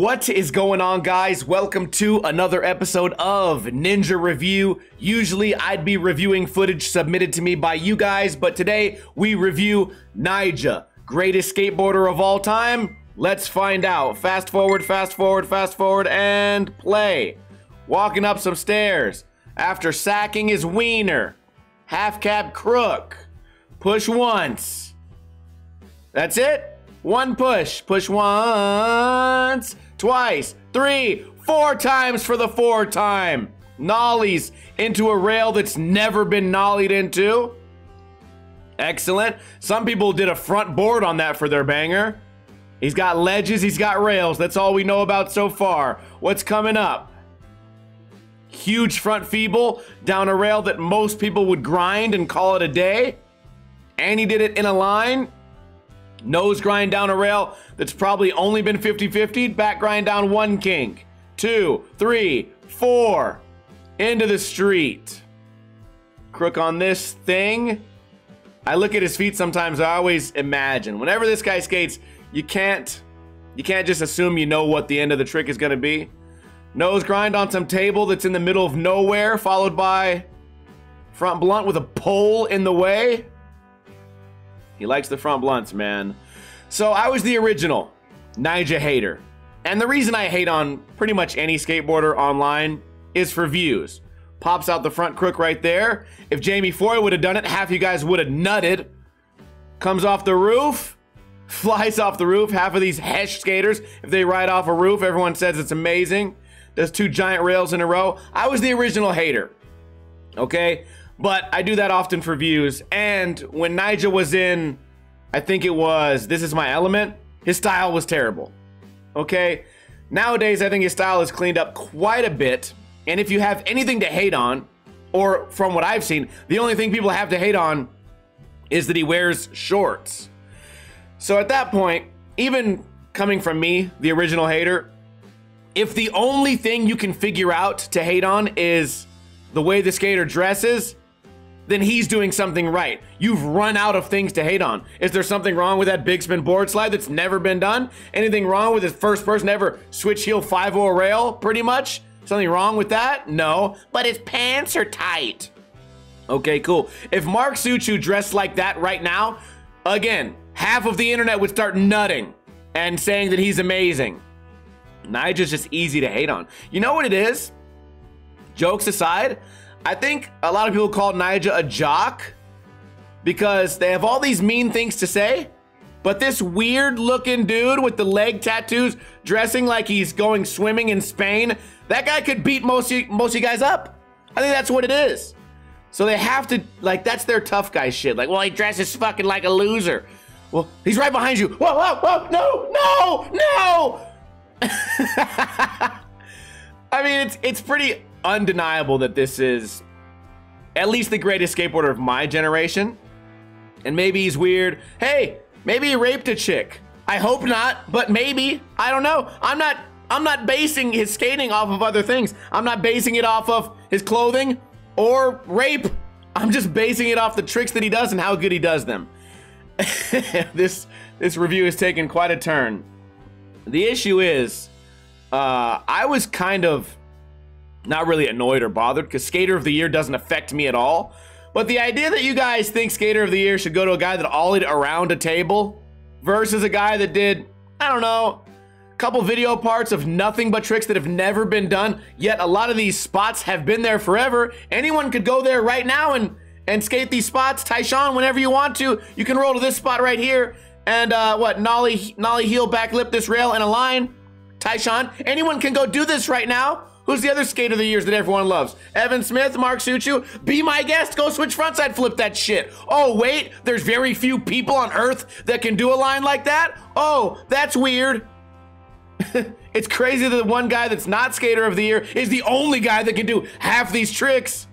What is going on, guys? Welcome to another episode of Ninja Review. Usually I'd be reviewing footage submitted to me by you guys, but today we review Nyjah, greatest skateboarder of all time. Let's find out. Fast forward, fast forward, fast forward, and play. Walking up some stairs after sacking his wiener. Half cab crook. Push once. That's it? One push. Push once, twice, three, four times for the fourth time. Nollies into a rail that's never been nollied into. Excellent. Some people did a front board on that for their banger. He's got ledges, he's got rails. That's all we know about so far. What's coming up? Huge front feeble down a rail that most people would grind and call it a day. And he did it in a line. Nose grind down a rail that's probably only been 50-50. Back grind down one kink. 2, 3, 4. Into the street. Crook on this thing. I look at his feet sometimes. I always imagine. Whenever this guy skates, you can't just assume you know what the end of the trick is going to be. Nose grind on some table that's in the middle of nowhere, followed by front blunt with a pole in the way. He likes the front blunts, man. So I was the original Nyjah hater. And the reason I hate on pretty much any skateboarder online is for views. Pops out the front crook right there. If Jamie Foy would have done it, half you guys would have nutted. Comes off the roof. Flies off the roof. Half of these Hesh skaters, if they ride off a roof, everyone says it's amazing. Does 2 giant rails in a row. I was the original hater. Okay? But I do that often for views. And when Nyjah was in, I think it was This Is My Element, his style was terrible. Okay? Nowadays, I think his style is cleaned up quite a bit. And if you have anything to hate on, or from what I've seen, the only thing people have to hate on is that he wears shorts. So at that point, even coming from me, the original hater, if the only thing you can figure out to hate on is the way the skater dresses, then he's doing something right. You've run out of things to hate on. Is there something wrong with that big spin board slide that's never been done? Anything wrong with his first person ever switch heel 5-0 rail, pretty much? Something wrong with that? No, but his pants are tight. Okay, cool. If Mark Suciu dressed like that right now, again, half of the internet would start nutting and saying that he's amazing. Nyjah's just easy to hate on. You know what it is? Jokes aside, I think a lot of people call Nyjah a jock because they have all these mean things to say, but this weird looking dude with the leg tattoos dressing like he's going swimming in Spain, that guy could beat most of you guys up. I think that's what it is. So they have to, like, that's their tough guy shit. Like, well, he dresses fucking like a loser. Well, he's right behind you. Whoa, whoa, whoa, no, no, no. I mean, it's pretty undeniable that this is at least the greatest skateboarder of my generation. And maybe he's weird. Hey, maybe he raped a chick. I hope not, but maybe. I don't know. I'm not basing his skating off of other things. I'm not basing it off of his clothing or rape. I'm just basing it off the tricks that he does and how good he does them. This review has taken quite a turn. The issue is, I was kind of not really annoyed or bothered because Skater of the Year doesn't affect me at all. But the idea that you guys think Skater of the Year should go to a guy that ollied around a table versus a guy that did, I don't know, a couple video parts of nothing but tricks that have never been done, yet a lot of these spots have been there forever. Anyone could go there right now and skate these spots. Tyshawn, whenever you want to, you can roll to this spot right here and nollie heel back lip this rail in a line. Tyshawn, anyone can go do this right now. Who's the other skater of the years that everyone loves? Evan Smith, Mark Suciu, be my guest, go switch frontside flip that shit. Oh wait, there's very few people on earth that can do a line like that? Oh, that's weird. It's crazy that the one guy that's not skater of the year is the only guy that can do half these tricks.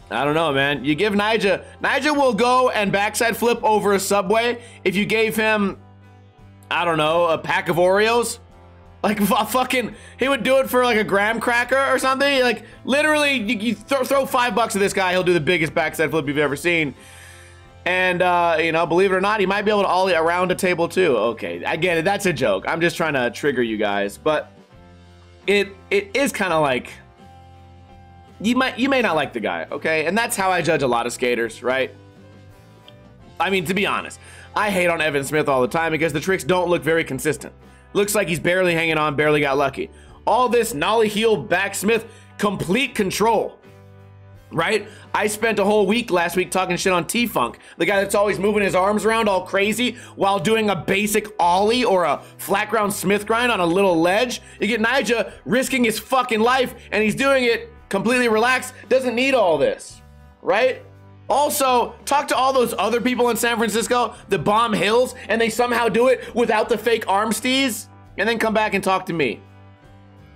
I don't know, man. You give Nyjah will go and backside flip over a Subway if you gave him, I don't know, a pack of Oreos. Like he would do it for like a graham cracker or something. Like literally, you throw $5 at this guy, he'll do the biggest backside flip you've ever seen. And, you know, believe it or not, he might be able to ollie around a table too. Okay, I get it. That's a joke. I'm just trying to trigger you guys. But it is kind of like, you may not like the guy, okay? And that's how I judge a lot of skaters, right? I mean, to be honest, I hate on Evan Smith all the time because the tricks don't look very consistent. Looks like he's barely hanging on, barely got lucky. All this nollie heel back Smith, complete control, right? I spent a whole week last week talking shit on T-Funk, the guy that's always moving his arms around all crazy while doing a basic ollie or a flat ground Smith grind on a little ledge. You get Nyjah risking his fucking life and he's doing it completely relaxed, doesn't need all this, right? Also, talk to all those other people in San Francisco that bomb hills and they somehow do it without the fake arm stees, and then come back and talk to me.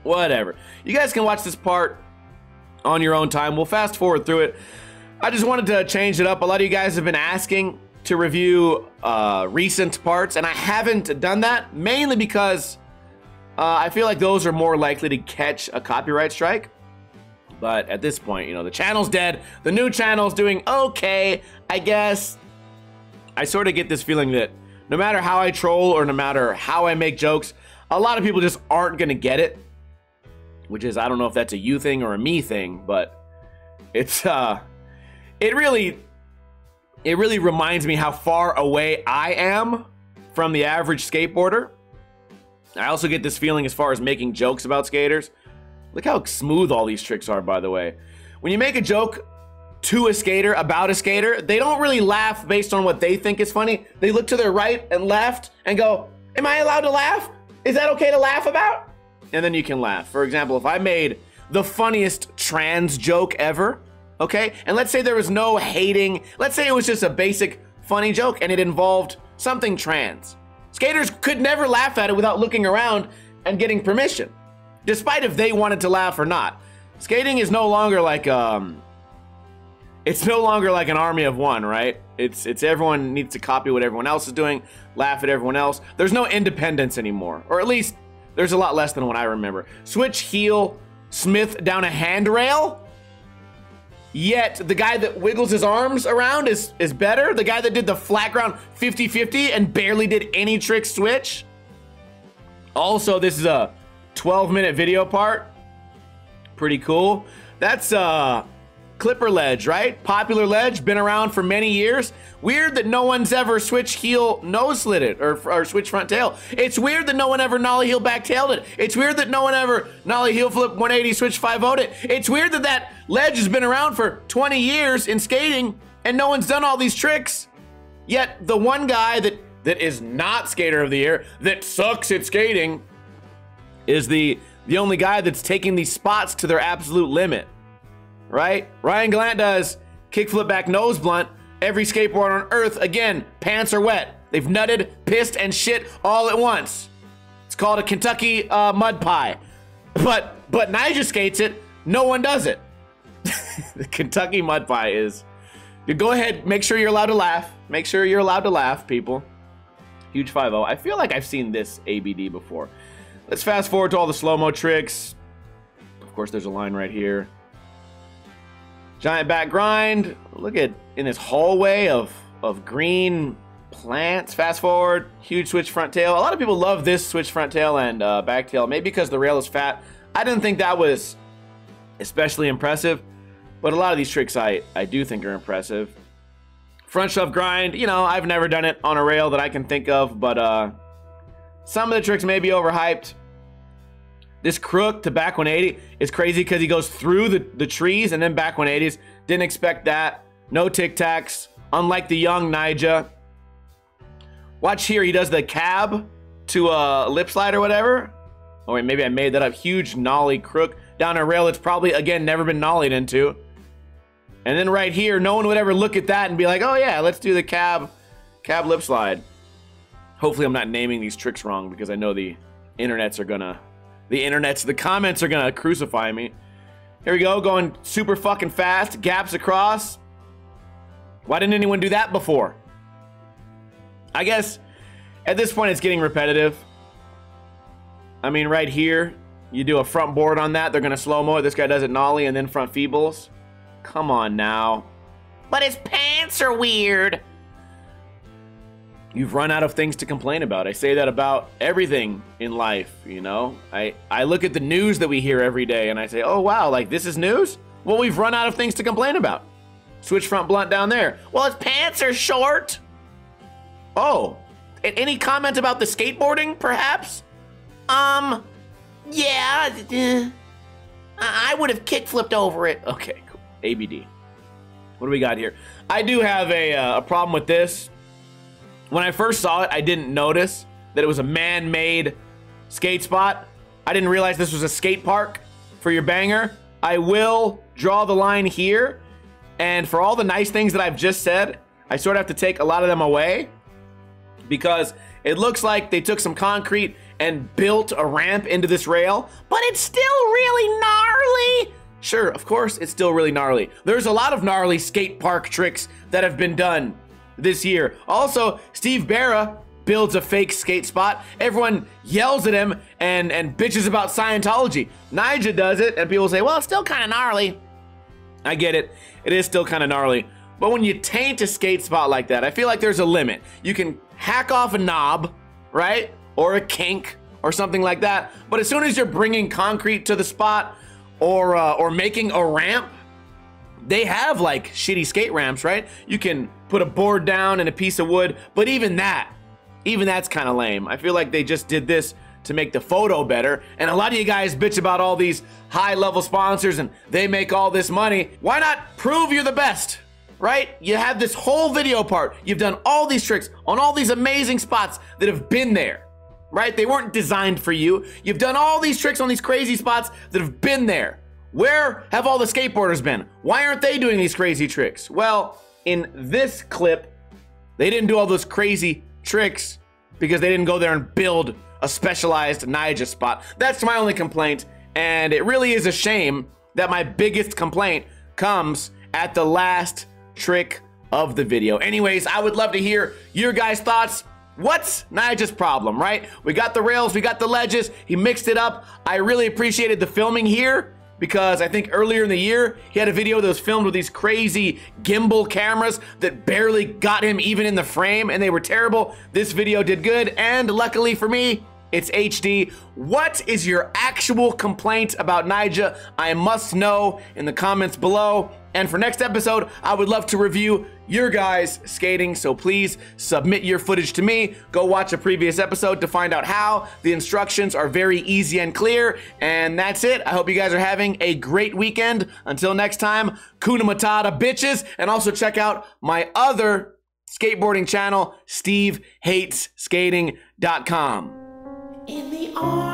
Whatever. You guys can watch this part on your own time. We'll fast forward through it. I just wanted to change it up. A lot of you guys have been asking to review recent parts, and I haven't done that, mainly because I feel like those are more likely to catch a copyright strike. But at this point, you know, the channel's dead. The new channel's doing okay, I guess. I sort of get this feeling that no matter how I troll or no matter how I make jokes, a lot of people just aren't gonna get it. Which is, I don't know if that's a you thing or a me thing, but it's, it really reminds me how far away I am from the average skateboarder. I also get this feeling as far as making jokes about skaters. Look how smooth all these tricks are, by the way. When you make a joke to a skater about a skater, they don't really laugh based on what they think is funny. They look to their right and left and go, am I allowed to laugh? Is that okay to laugh about? And then you can laugh. For example, if I made the funniest trans joke ever, okay? And let's say there was no hating. Let's say it was just a basic funny joke and it involved something trans. Skaters could never laugh at it without looking around and getting permission, despite if they wanted to laugh or not. Skating is no longer like it's no longer like an army of one, right? It's everyone needs to copy what everyone else is doing, laugh at everyone else. There's no independence anymore, or at least there's a lot less than what I remember. Switch heel Smith down a handrail, yet the guy that wiggles his arms around is better. The guy that did the flat ground 50-50 and barely did any trick switch. Also, this is a 12-minute video part. Pretty cool. That's Clipper ledge, right? Popular ledge, been around for many years. Weird that no one's ever switch heel nose slid it or switch front tail. It's weird that no one ever nollie heel back tailed it. It's weird that no one ever nollie heel flip 180 switch 5-0'd it. It's weird that that ledge has been around for 20 years in skating and no one's done all these tricks. Yet the one guy that is not skater of the year, that sucks at skating, is the only guy that's taking these spots to their absolute limit. Right? Ryan Gallant does kickflip back nose blunt. Every skateboarder on earth, again, pants are wet. They've nutted, pissed, and shit all at once. It's called a Kentucky mud pie. But Nyjah skates it, no one does it. The Kentucky mud pie is... Go ahead, make sure you're allowed to laugh. Make sure you're allowed to laugh, people. Huge 5-0. I feel like I've seen this ABD before. Let's fast forward to all the slow-mo tricks. Of course, there's a line right here. Giant back grind. Look at in this hallway of green plants. Fast forward. Huge switch front tail. A lot of people love this switch front tail and back tail. Maybe because the rail is fat. I didn't think that was especially impressive. But a lot of these tricks I do think are impressive. Front shove grind. You know, I've never done it on a rail that I can think of. But some of the tricks may be overhyped. This crook to back 180 is crazy because he goes through the trees and then back 180s. Didn't expect that. No tic-tacs. Unlike the young Nyjah. Watch here. He does the cab to a lip slide or whatever. Oh, wait, maybe I made that up. Huge nollie crook down a rail that's probably, again, never been nollied into. And then right here, no one would ever look at that and be like, oh, yeah, let's do the cab lip slide. Hopefully I'm not naming these tricks wrong because I know the internets are gonna... The comments are gonna crucify me. Here we go, going super fucking fast. Gaps across. Why didn't anyone do that before? I guess at this point it's getting repetitive. I mean, right here, you do a front board on that, they're gonna slow-mo it. This guy does it nollie and then front feebles. Come on now. But his pants are weird. you've run out of things to complain about. I say that about everything in life, you know? I look at the news that we hear every day and I say, oh wow, like this is news? Well, we've run out of things to complain about. Switch front blunt down there. Well, his pants are short. Oh, any comment about the skateboarding, perhaps? Yeah, I would have kick-flipped over it. Okay, cool. ABD. What do we got here? I do have a problem with this. When I first saw it, I didn't notice that it was a man-made skate spot. I didn't realize this was a skate park for your banger. I will draw the line here, and for all the nice things that I've just said, I sort of have to take a lot of them away because it looks like they took some concrete and built a ramp into this rail, but it's still really gnarly. Sure, of course, it's still really gnarly. There's a lot of gnarly skate park tricks that have been done this year. Also, Steve Barra builds a fake skate spot. Everyone yells at him and bitches about Scientology. Nyjah does it, and people say, well, it's still kind of gnarly. I get it. It is still kind of gnarly. But when you taint a skate spot like that, I feel like there's a limit. You can hack off a knob, right? Or a kink or something like that. But as soon as you're bringing concrete to the spot or making a ramp, they have like shitty skate ramps, right? You can put a board down and a piece of wood, but even that's kind of lame. I feel like they just did this to make the photo better. And a lot of you guys bitch about all these high-level sponsors and they make all this money. Why not prove you're the best, right? You have this whole video part. You've done all these tricks on all these amazing spots that have been there, right? They weren't designed for you. You've done all these tricks on these crazy spots that have been there. Where have all the skateboarders been? Why aren't they doing these crazy tricks? Well, in this clip, they didn't do all those crazy tricks because they didn't go there and build a specialized Nyjah spot. That's my only complaint, and it really is a shame that my biggest complaint comes at the last trick of the video. Anyways, I would love to hear your guys' thoughts. What's Nyjah's problem, right? We got the rails, we got the ledges, he mixed it up. I really appreciated the filming here because I think earlier in the year, he had a video that was filmed with these crazy gimbal cameras that barely got him even in the frame, and they were terrible. This video did good, and luckily for me, it's HD. What is your actual complaint about Nyjah? I must know in the comments below. And for next episode, I would love to review your guys' skating, so please submit your footage to me. Go watch a previous episode to find out how. The instructions are very easy and clear. And that's it. I hope you guys are having a great weekend. Until next time, Kuna Matata, bitches. And also check out my other skateboarding channel, SteveHatesSkating.com. In the arms